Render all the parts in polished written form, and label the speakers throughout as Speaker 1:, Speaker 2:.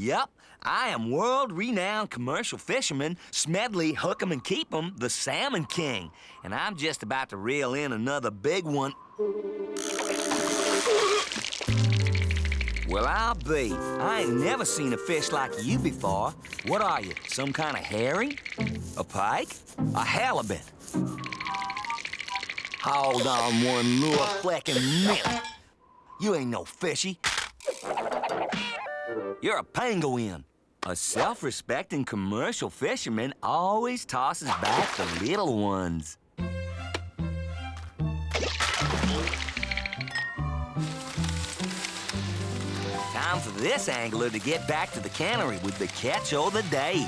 Speaker 1: Yep, I am world-renowned commercial fisherman, Smedley, Hook 'em and Keep 'em, the Salmon King. And I'm just about to reel in another big one. Well, I'll be. I ain't never seen a fish like you before. What are you, some kind of herring? A pike? A halibut? Hold on one little fleckin' minute. You ain't no fishy. You're a penguin. A self-respecting commercial fisherman always tosses back the little ones. Time for this angler to get back to the cannery with the catch of the day.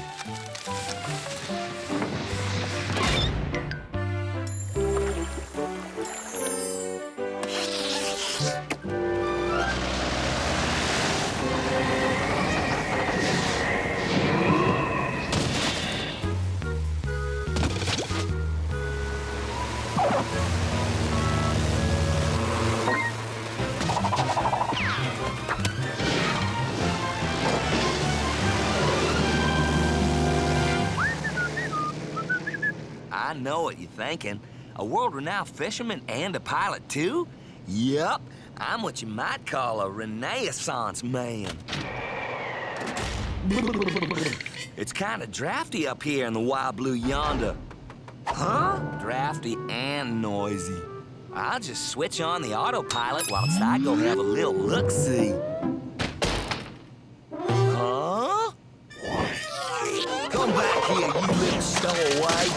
Speaker 1: I know what you're thinking. A world-renowned fisherman and a pilot, too? Yup, I'm what you might call a Renaissance man. It's kind of drafty up here in the wild blue Yonder. Huh? Drafty and noisy. I'll just switch on the autopilot whilst I go have a little look-see. Huh? Come back here, you little stowaway.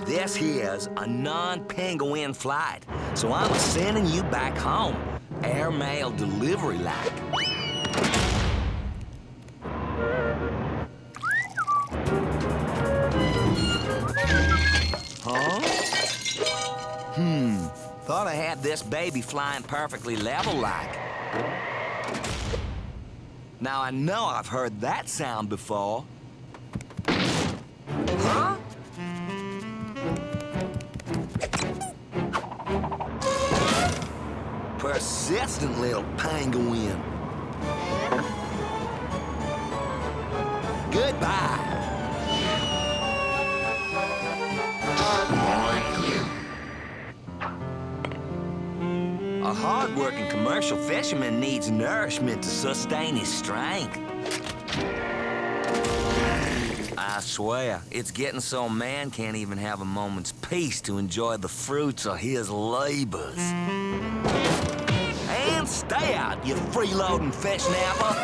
Speaker 1: This here's a non-penguin flight, so I'm sending you back home, airmail delivery like. Huh? Thought I had this baby flying perfectly level like. Now I know I've heard that sound before. Huh? Persistent little penguin. Goodbye. A hard-working commercial fisherman needs nourishment to sustain his strength. I swear, it's getting so a man can't even have a moment's peace to enjoy the fruits of his labors. And stay out, you freeloading fish napper!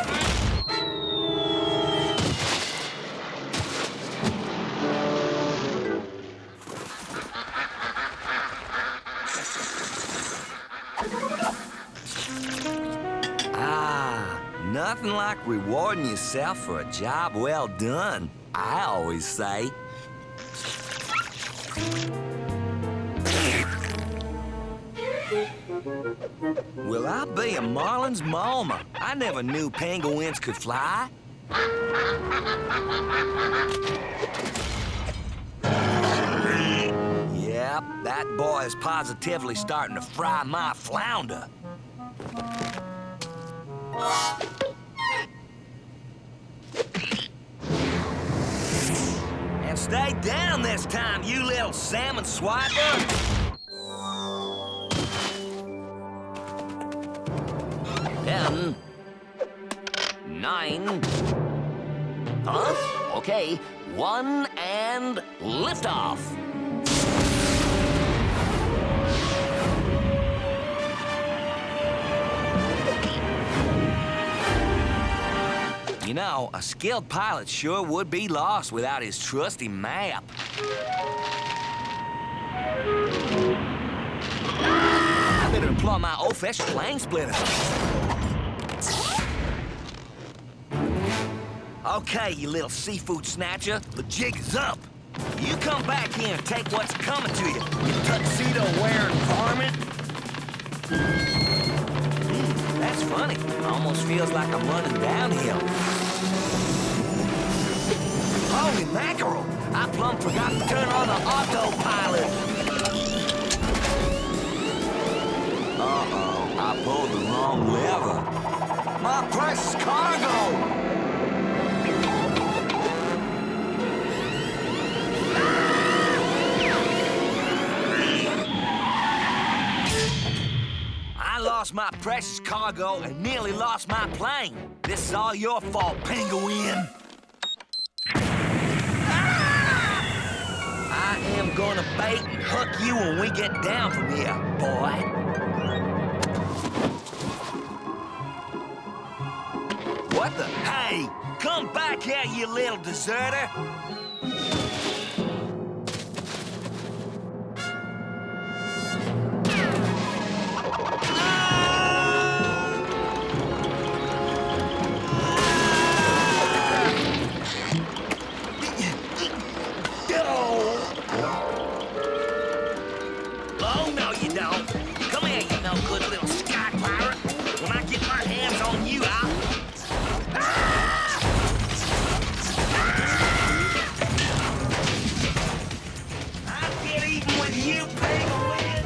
Speaker 1: Nothing like rewarding yourself for a job well done, I always say. Will I be a marlin's mama? I never knew penguins could fly. Yep, that boy is positively starting to fry my flounder. And stay down this time, you little salmon swiper! 10, 9. Huh? Okay, 1 and liftoff. You know, a skilled pilot sure would be lost without his trusty map. I better employ my old-fashioned plane splitter. Okay, you little seafood snatcher, the jig is up. You come back here and take what's coming to you, you tuxedo-wearing varmint. That's funny. Almost feels like I'm running downhill. Holy mackerel! I plumb forgot to turn on the autopilot. Uh-oh. pulled the wrong lever. My precious cargo! I lost my precious cargo and nearly lost my plane. This is all your fault, Penguin. I am gonna bait and hook you when we get down from here, boy. What the? Hey, come back here, you little deserter. Oh, no, you don't. Come here, you no-good little sky pirate. When I get my hands on you, I'll... I'll get even with you, Penguin.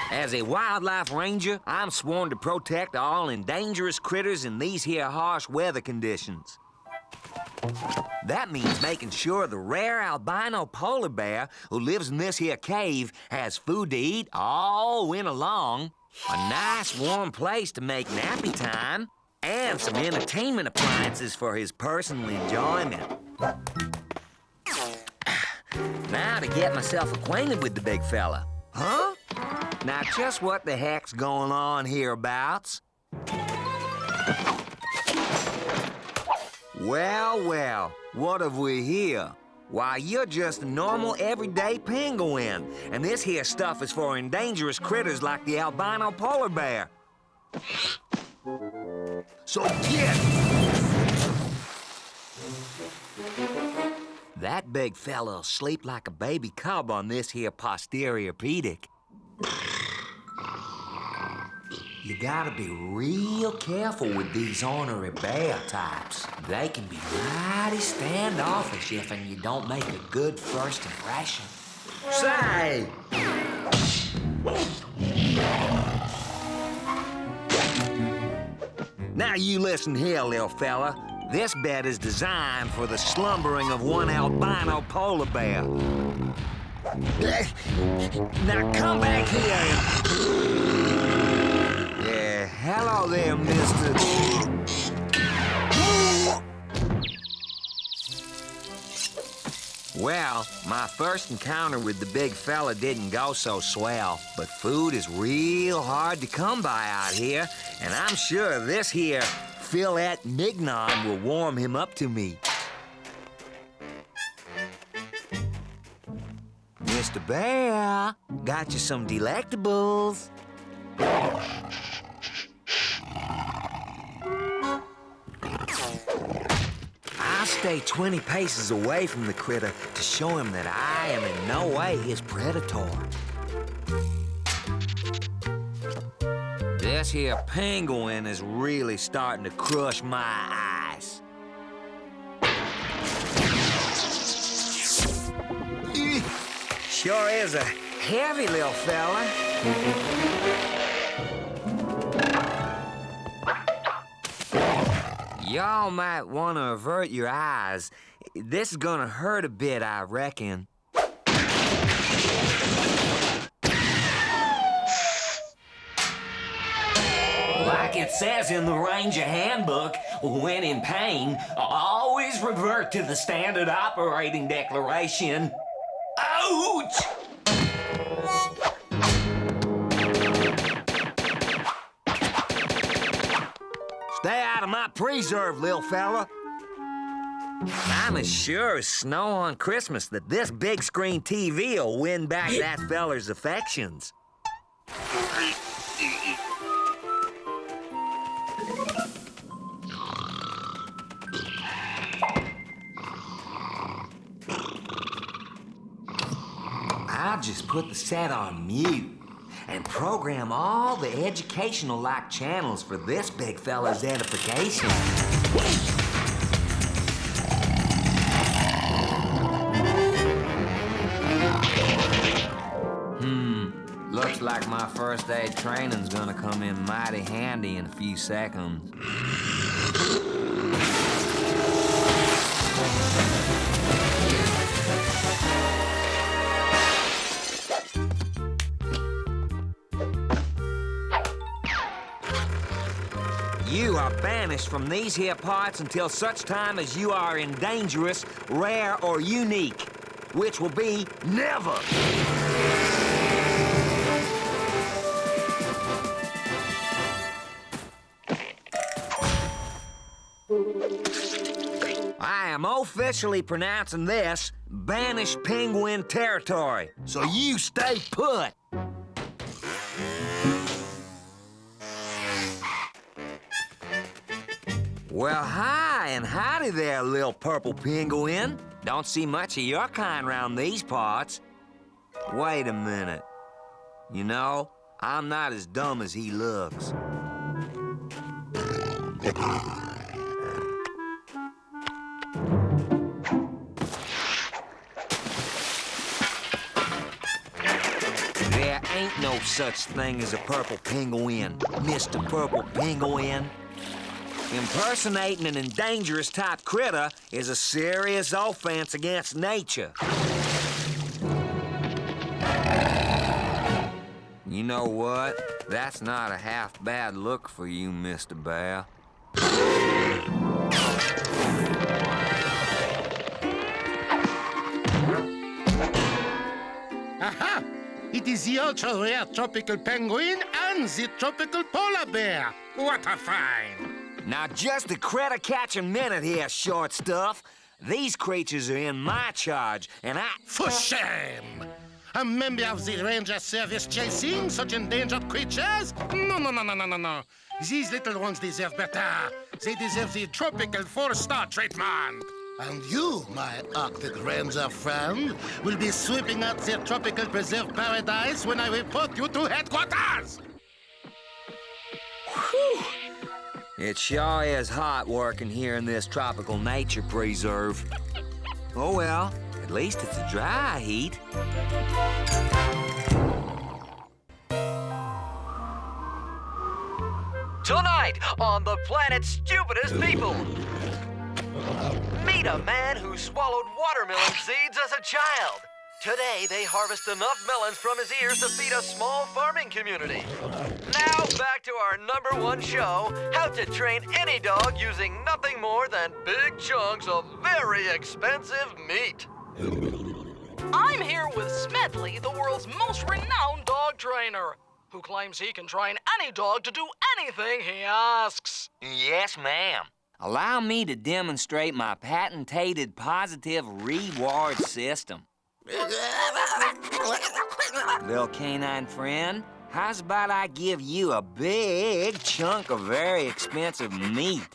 Speaker 1: As a wildlife ranger, I'm sworn to protect all endangered critters in these here harsh weather conditions. That means making sure the rare albino polar bear who lives in this here cave has food to eat all winter long, a nice warm place to make nappy time, and some entertainment appliances for his personal enjoyment. Now to get myself acquainted with the big fella. Huh? Now, just what the heck's going on hereabouts? Well, what have we here? Why, you're just a normal, everyday penguin, and this here stuff is for endangered critters like the albino polar bear. So get! That big fella'll sleep like a baby cub on this here posterior pedic. You gotta be real careful with these ornery bear types. They can be mighty standoffish if and you don't make a good first impression. Say! Now you listen here, little fella. This bed is designed for the slumbering of one albino polar bear. Now come back here. Yeah, hello there, mister. Well, my first encounter with the big fella didn't go so swell, but food is real hard to come by out here, and I'm sure this here fillet mignon will warm him up to me. Mr. Bear, got you some delectables. I'll stay 20 paces away from the critter to show him that I am in no way his predator. This here penguin is really starting to crush my eyes. Sure is a heavy little fella. Y'all might want to avert your eyes. This is gonna hurt a bit, I reckon. Like it says in the Ranger Handbook, when in pain, always revert to the standard operating declaration. Ouch! Stay out of my preserve, little fella. I'm as sure as snow on Christmas that this big screen TV will win back that feller's affections. I'll just put the set on mute and program all the educational-like channels for this big fella's edification. Looks like my first aid training's gonna come in mighty handy in a few seconds. You are banished from these here parts until such time as you are in dangerous, rare, or unique, which will be never. I am officially pronouncing this banished penguin territory, so you stay put. Well, hi and howdy there, little purple penguin. Don't see much of your kind round these parts. Wait a minute. You know, I'm not as dumb as he looks. There ain't no such thing as a purple penguin, Mr. Purple Penguin. Impersonating an endangerous type critter is a serious offense against nature. You know what? That's not a half bad look for you, Mr. Bear.
Speaker 2: Aha! It is the ultra-rare tropical penguin and the tropical polar bear. What a find!
Speaker 1: Now, just a critter-catching minute here, short stuff. These creatures are in my charge, and I...
Speaker 2: For shame! A member of the ranger service chasing such endangered creatures? No. These little ones deserve better. They deserve the tropical 4-star treatment. And you, my Arctic Ranger friend, will be sweeping out their tropical preserve paradise when I report you to headquarters!
Speaker 1: Whew. It sure is hot working here in this tropical nature preserve. Oh well, at least it's a dry heat.
Speaker 3: Tonight on the planet's stupidest people. Meet a man who swallowed watermelon seeds as a child. Today, they harvest enough melons from his ears to feed a small farming community. Now, back to our #1 show, how to train any dog using nothing more than big chunks of very expensive meat.
Speaker 4: I'm here with Smedley, the world's most renowned dog trainer, who claims he can train any dog to do anything he asks.
Speaker 1: Yes, ma'am. Allow me to demonstrate my patented positive reward system. Little canine friend, how's about I give you a big chunk of very expensive meat?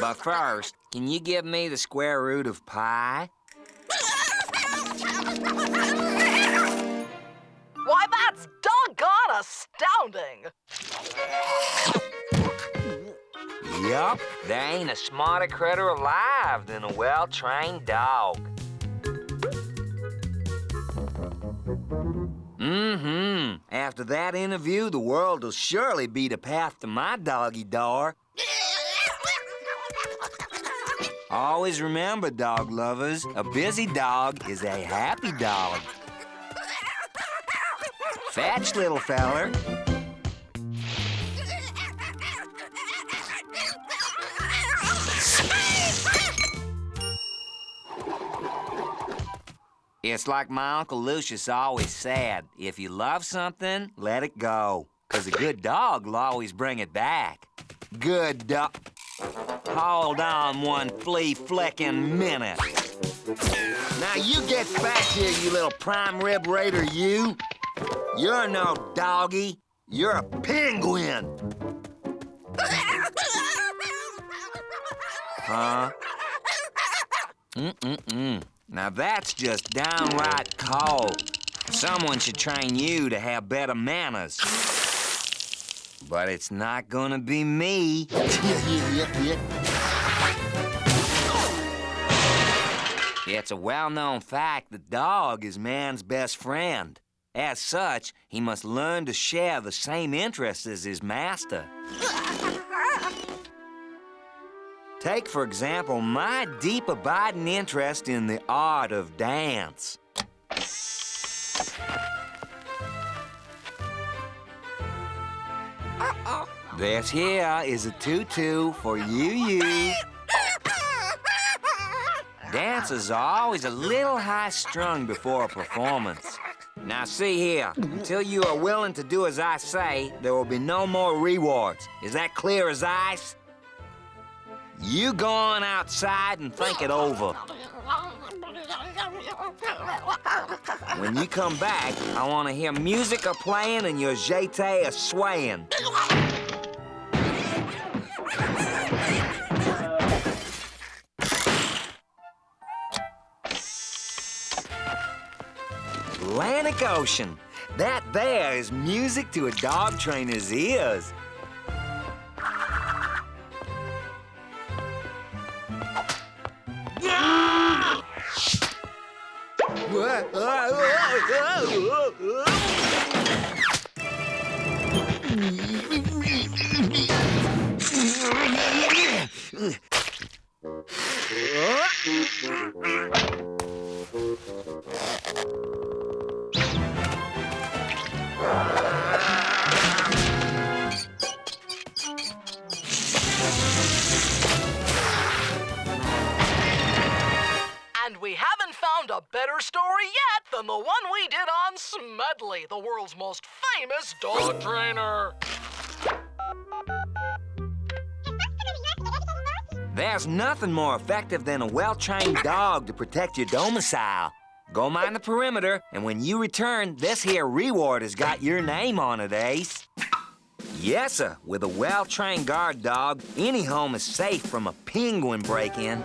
Speaker 1: But first, can you give me the square root of pi?
Speaker 4: Why, that's doggone astounding!
Speaker 1: Yup, there ain't a smarter critter alive than a well-trained dog. After that interview, the world will surely beat a path to my doggy door. Always remember, dog lovers, a busy dog is a happy dog. Fetch, little feller. It's like my Uncle Lucius always said, if you love something, let it go. 'Cause a good dog will always bring it back. Good dog. Hold on one flea-flicking minute. Now you get back here, you little prime rib raider, you. You're no doggy. You're a penguin. Huh? Now that's just downright cold. Someone should train you to have better manners. But it's not gonna be me. It's a well-known fact that dog is man's best friend. As such, he must learn to share the same interests as his master. Take, for example, my deep abiding interest in the art of dance. This here is a tutu for you. Dancers are always a little high-strung before a performance. Now, see here. Until you are willing to do as I say, there will be no more rewards. Is that clear as ice? You go on outside and think it over. When you come back, I want to hear music a-playing and your jeté a-swaying. Atlantic Ocean. That there is music to a dog trainer's ears.
Speaker 4: And we haven't found a better story yet than the one we did on Smedley, the world's most famous dog trainer.
Speaker 1: There's nothing more effective than a well-trained dog to protect your domicile. Go mind the perimeter, and when you return, this here reward has got your name on it, Ace. Yes, sir. With a well-trained guard dog, any home is safe from a penguin break-in.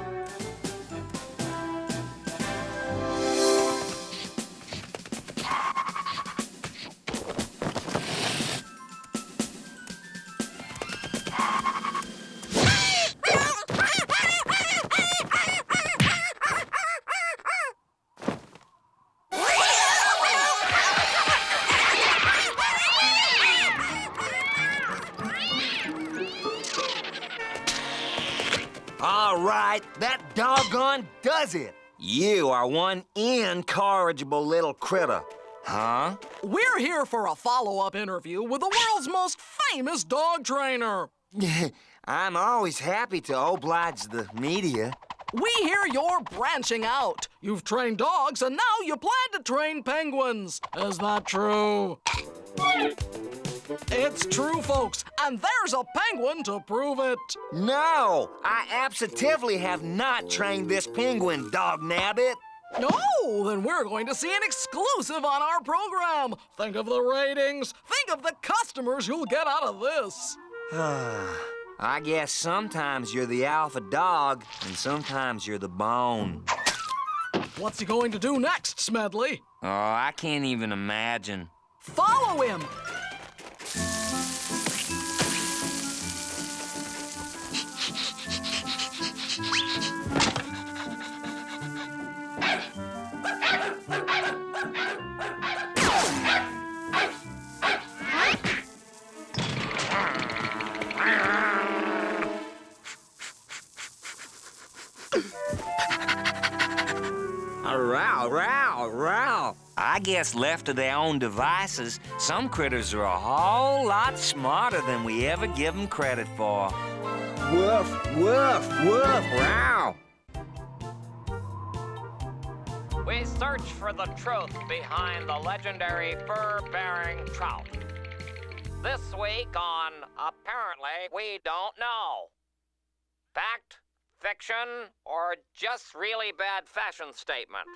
Speaker 1: All right, that doggone does it. You are one incorrigible little critter. Huh?
Speaker 4: We're here for a follow-up interview with the world's most famous dog trainer.
Speaker 1: I'm always happy to oblige the media.
Speaker 4: We hear you're branching out. You've trained dogs, and now you plan to train penguins. Is that true? It's true, folks, and there's a penguin to prove it.
Speaker 1: No, I absolutely have not trained this penguin, dog nabbit.
Speaker 4: No, then we're going to see an exclusive on our program. Think of the ratings. Think of the customers you'll get out of this.
Speaker 1: I guess sometimes you're the alpha dog, and sometimes you're the bone.
Speaker 4: What's he going to do next, Smedley?
Speaker 1: Oh, I can't even imagine.
Speaker 4: Follow him.
Speaker 1: Row. I guess left to their own devices, some critters are a whole lot smarter than we ever give them credit for. Woof, woof, woof, row.
Speaker 5: We search for the truth behind the legendary fur-bearing trout. This week on Apparently We Don't Know. Fact, fiction, or just really bad fashion statement?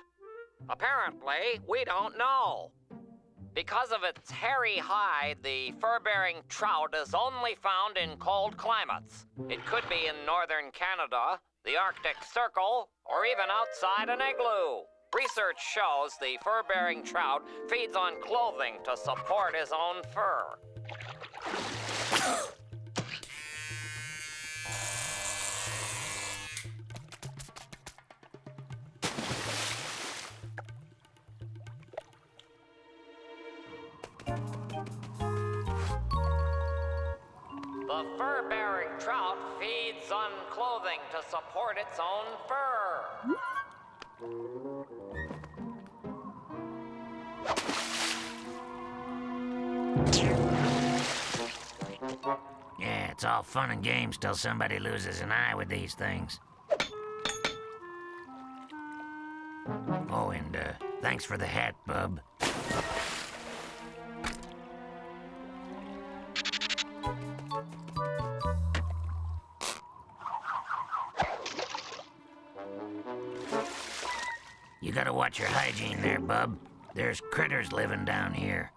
Speaker 5: Apparently, we don't know. Because of its hairy hide, the fur-bearing trout is only found in cold climates. It could be in northern Canada, the Arctic Circle, or even outside an igloo. Research shows the fur-bearing trout feeds on clothing to support his own fur. The fur-bearing trout feeds on clothing to support its own fur.
Speaker 6: Yeah, it's all fun and games till somebody loses an eye with these things. Oh, and thanks for the hat, bub. You gotta watch your hygiene there, bub. There's critters living down here.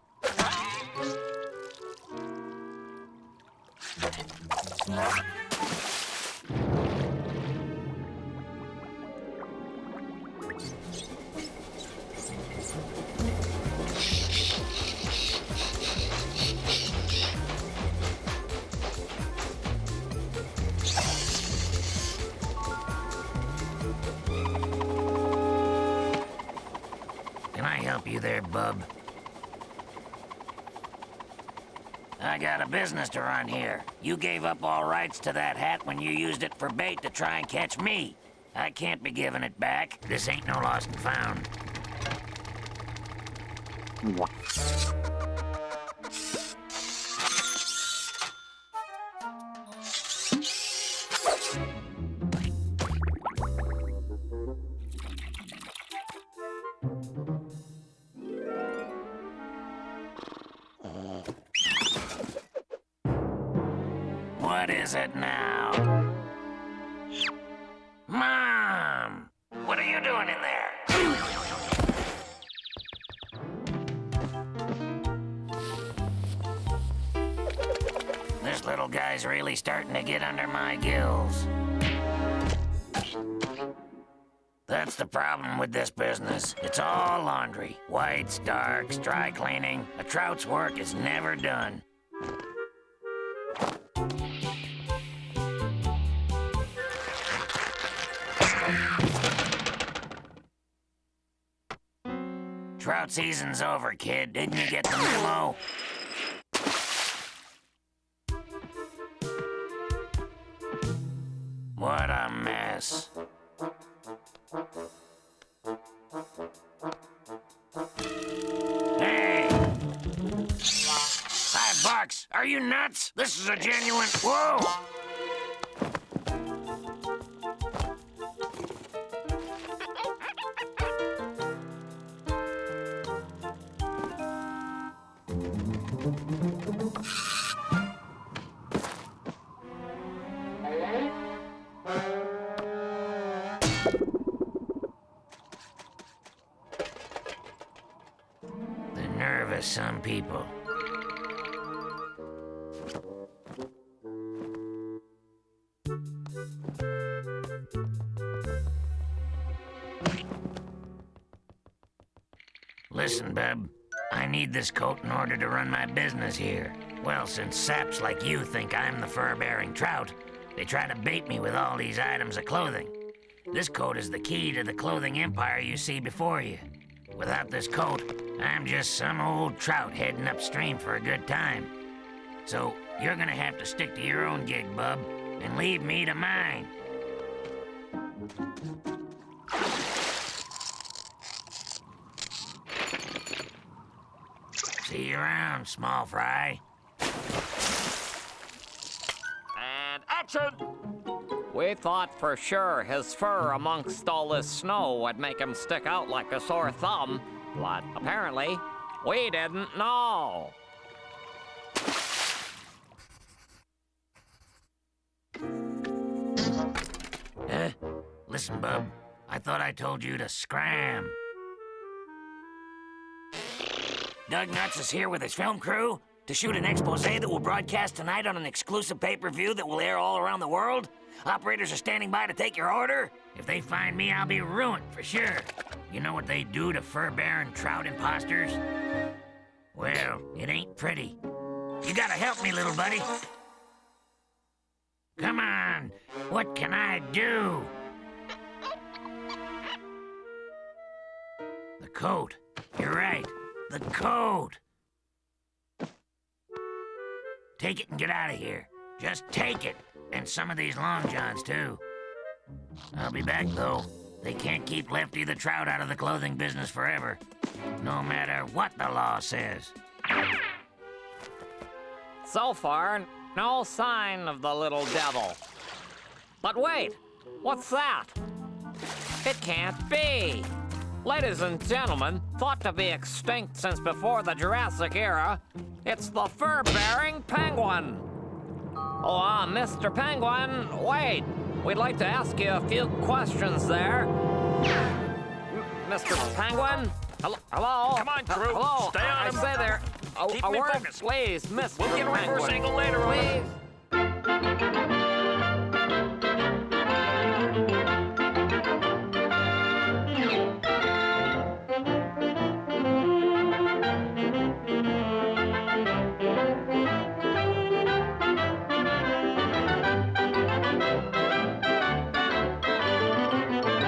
Speaker 6: Can I help you there, bub? I got a business to run here. You gave up all rights to that hat when you used it for bait to try and catch me. I can't be giving it back. This ain't no lost and found. What is it now? Mom! What are you doing in there? This little guy's really starting to get under my gills. That's the problem with this business. It's all laundry. Whites, darks, dry cleaning. A trout's work is never done. Trout season's over, kid. Didn't you get the memo? What a mess. Hey! $5! Are you nuts? This is a genuine... Whoa! The nerve of some people. Listen, bub. I need this coat in order to run my business here. Well, since saps like you think I'm the fur-bearing trout, they try to bait me with all these items of clothing. This coat is the key to the clothing empire you see before you. Without this coat, I'm just some old trout heading upstream for a good time. So you're gonna have to stick to your own gig, bub, and leave me to mine. See you around, small fry.
Speaker 5: And action! We thought for sure his fur amongst all this snow would make him stick out like a sore thumb, but apparently, we didn't know.
Speaker 6: Listen, bub. I thought I told you to scram. Doug Nuts is here with his film crew to shoot an expose that will broadcast tonight on an exclusive pay-per-view that will air all around the world. Operators are standing by to take your order. If they find me, I'll be ruined for sure. You know what they do to fur-bearing trout imposters? Well, it ain't pretty. You gotta help me, little buddy. Come on, what can I do? The coat. You're right, the coat. Take it and get out of here. Just take it. And some of these long johns, too. I'll be back, though. They can't keep Lefty the Trout out of the clothing business forever. No matter what the law says.
Speaker 5: So far, no sign of the little devil. But wait, what's that? It can't be. Ladies and gentlemen, thought to be extinct since before the Jurassic era, it's the fur-bearing penguin. Oh, Mr. Penguin, wait. We'd like to ask you a few questions there. Mr. Penguin? Hello?
Speaker 7: Come on, crew.
Speaker 5: Hello?
Speaker 7: Stay on
Speaker 5: I
Speaker 7: him.
Speaker 5: say there.
Speaker 7: Keep
Speaker 5: a
Speaker 7: me
Speaker 5: word,
Speaker 7: focused.
Speaker 5: please, Mr.
Speaker 7: We'll get a reverse
Speaker 5: Penguin.
Speaker 7: angle later on.
Speaker 5: Please.